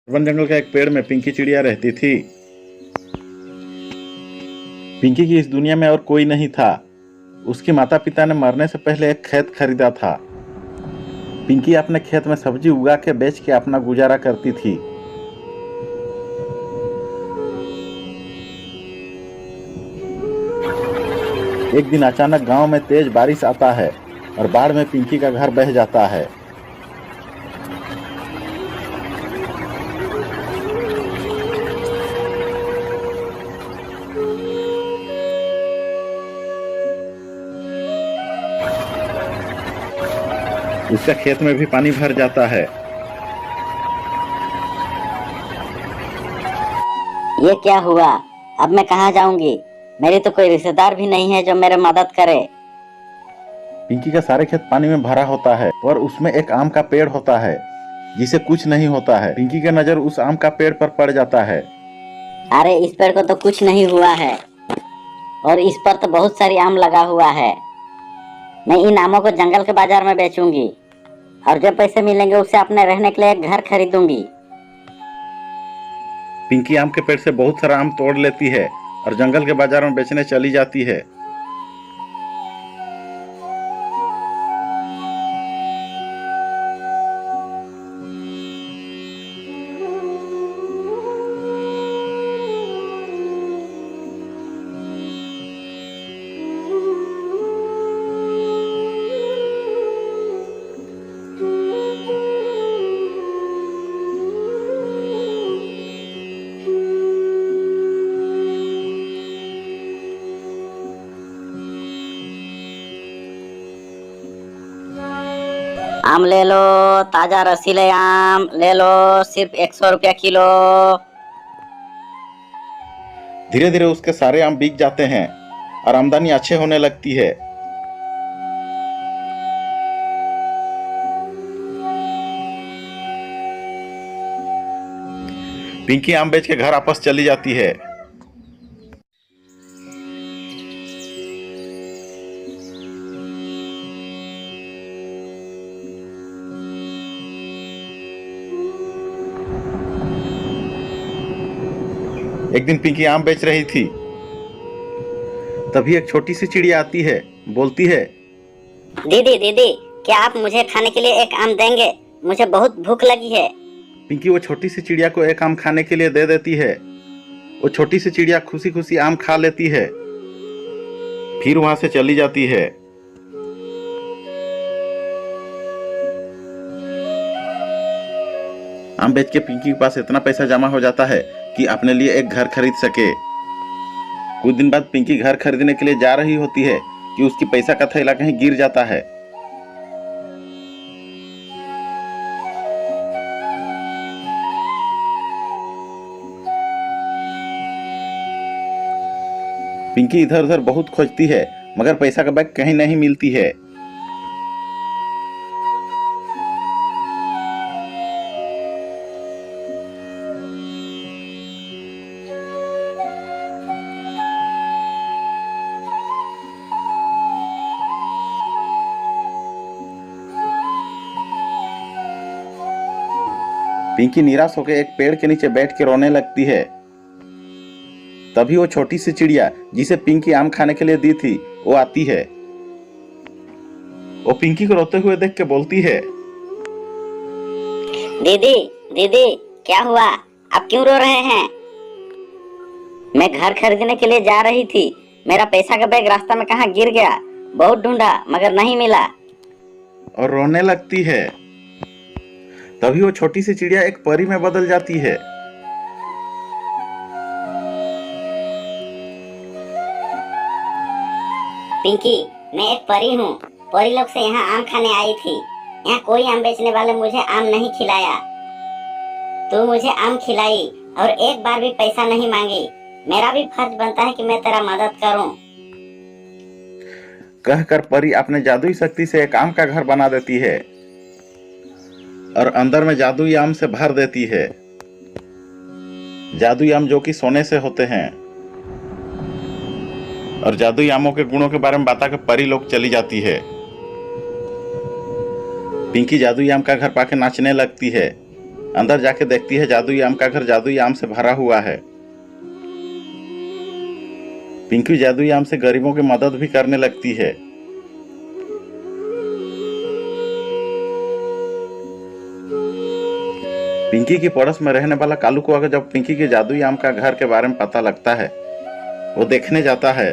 One जंगल का एक पेड़ में पिंकी चिड़िया रहती थी। पिंकी की इस दुनिया में और कोई नहीं था। उसके माता पिता ने मरने से पहले एक खेत खरीदा था। पिंकी अपने खेत में सब्जी उगा के बेच के अपना गुजारा करती थी। एक दिन अचानक गांव में तेज बारिश आता है और बाढ़ में पिंकी का घर बह जाता है। उसका खेत में भी पानी भर जाता है। ये क्या हुआ? अब मैं कहाँ जाऊंगी? मेरी तो कोई रिश्तेदार भी नहीं है जो मेरी मदद करे। पिंकी का सारे खेत पानी में भरा होता है और उसमें एक आम का पेड़ होता है जिसे कुछ नहीं होता है। पिंकी की नजर उस आम का पेड़ पर पड़ जाता है। अरे इस पेड़ को तो कुछ नहीं हुआ है और इस पर तो बहुत सारी आम लगा हुआ है। मैं इन आमों को जंगल के बाजार में बेचूंगी और जो पैसे मिलेंगे उससे अपने रहने के लिए एक घर खरीदूंगी। पिंकी आम के पेड़ से बहुत सारा आम तोड़ लेती है और जंगल के बाजार में बेचने चली जाती है। आम ले लो, ताजा रसीले आम ले लो, सिर्फ 100 रुपया किलो। धीरे धीरे उसके सारे आम बिक जाते हैं और आमदनी अच्छे होने लगती है। पिंकी आम बेच के घर वापस चली जाती है। एक दिन पिंकी आम बेच रही थी। तभी एक छोटी सी चिड़िया आती है, बोलती है, दीदी दीदी, क्या आप मुझे खाने के लिए एक आम देंगे? मुझे बहुत भूख लगी है। पिंकी वो छोटी सी चिड़िया को एक आम खाने के लिए दे देती है। वो छोटी सी चिड़िया खुशी खुशी आम खा लेती है, फिर वहां से चली जाती है। आम बेच के पिंकी के पास इतना पैसा जमा हो जाता है कि अपने लिए एक घर खरीद सके। कुछ दिन बाद पिंकी घर खरीदने के लिए जा रही होती है कि उसकी पैसा का थैला कहीं गिर जाता है। पिंकी इधर उधर बहुत खोजती है मगर पैसा का बैग कहीं नहीं मिलती है। पिंकी निराश होकर एक पेड़ के नीचे बैठ के रोने लगती है। तभी वो छोटी सी चिड़िया जिसे पिंकी आम खाने के लिए दी थी वो आती है। वो पिंकी को रोते हुए देख के बोलती है, दीदी दीदी, क्या हुआ? आप क्यों रो रहे हैं? मैं घर खरीदने के लिए जा रही थी। मेरा पैसा का बैग रास्ता में कहाँ गिर गया। बहुत ढूंढा मगर नहीं मिला। और रोने लगती है। तभी वो छोटी सी चिड़िया एक परी में बदल जाती है। पिंकी, मैं एक परी हूँ। परी लोग से यहाँ आम खाने आई थी। यहाँ कोई आम बेचने वाले मुझे आम नहीं खिलाया। तू मुझे आम खिलाई और एक बार भी पैसा नहीं मांगी। मेरा भी फर्ज बनता है कि मैं तेरा मदद करूँ। कहकर परी अपने जादुई शक्ति से एक आम का घर बना देती है और अंदर में जादुई आम से भर देती है। जादुई आम जो कि सोने से होते हैं। और जादुई आमों के गुणों के बारे में बताकर परी लोग चली जाती है। पिंकी जादुई आम का घर पाके नाचने लगती है अंदर जाके देखती है जादुई आम का घर जादुई आम से भरा हुआ है। पिंकी जादुई आम से गरीबों की मदद भी करने लगती है। पिंकी की पड़ोस में रहने वाला कालू कौआ को जब पिंकी के जादुई आम का घर के बारे में पता लगता है, वो देखने जाता है।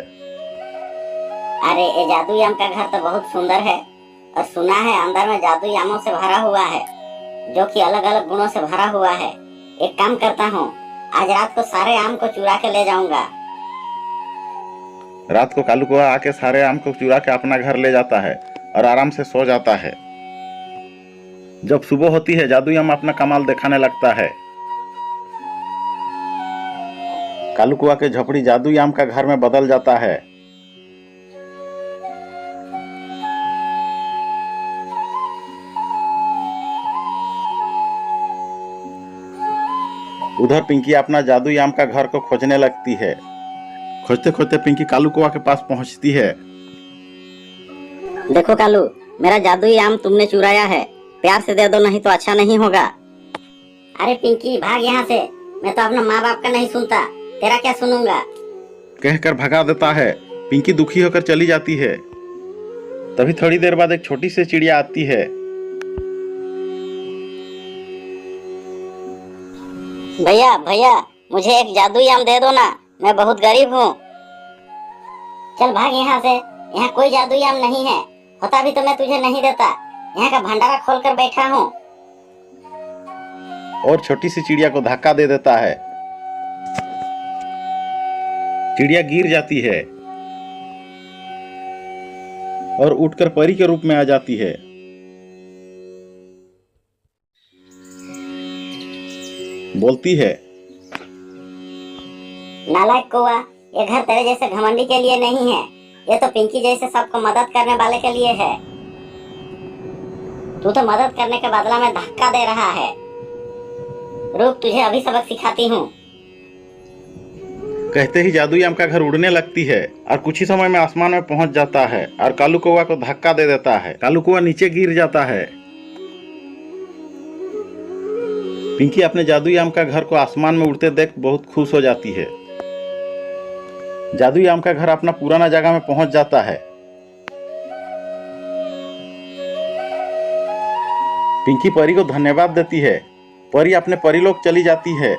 अरे ये जादुई आम का घर तो बहुत सुंदर है और सुना है अंदर में जादुई आमों से भरा हुआ है, जो कि अलग अलग गुणों से भरा हुआ है। एक काम करता हूँ, आज रात को सारे आम को चुरा के ले जाऊंगा। रात को कालू कौआ आके सारे आम को चुरा के अपना घर ले जाता है और आराम से सो जाता है। जब सुबह होती है जादुई आम अपना कमाल दिखाने लगता है। कालू कौआ के झोपड़ी जादुई आम का घर में बदल जाता है। उधर पिंकी अपना जादुई आम का घर को खोजने लगती है। खोजते खोजते पिंकी कालू कौआ के पास पहुंचती है। देखो कालू, मेरा जादुई आम तुमने चुराया है, प्यार से दे दो, नहीं तो अच्छा नहीं होगा। अरे पिंकी भाग यहाँ से, मैं तो अपने माँ बाप का नहीं सुनता, तेरा क्या सुनूंगा। कहकर भगा देता है। पिंकी दुखी होकर चली जाती है। तभी थोड़ी देर बाद एक छोटी सी चिड़िया आती है। भैया भैया, मुझे एक जादुई आम दे दो ना, मैं बहुत गरीब हूँ। चल भाग यहाँ से, यहाँ कोई जादुई आम नहीं है, होता भी तो मैं तुझे नहीं देता। यहाँ का भंडारा खोल कर बैठा हूँ। और छोटी सी चिड़िया को धक्का दे देता है। चिड़िया गिर जाती है और उठकर परी के रूप में आ जाती है। बोलती है, नालायक कौआ, ये घर तेरे जैसे घमंडी के लिए नहीं है, ये तो पिंकी जैसे सबको मदद करने वाले के लिए है। तू तो मदद करने के बदला में धक्का दे रहा है। रुक, तुझे अभी सबक सिखाती हूँ। कहते ही जादुई आम का घर उड़ने लगती है और कुछ ही समय में आसमान में पहुंच जाता है और कालू कौआ को धक्का दे देता है। कालू कौआ नीचे गिर जाता है। पिंकी अपने जादुई आम का घर को आसमान में उड़ते देख बहुत खुश हो जाती है। जादुई आम का घर अपना पुराना जगह में पहुंच जाता है। पिंकी परी को धन्यवाद देती है। परी अपने परीलोक चली जाती है।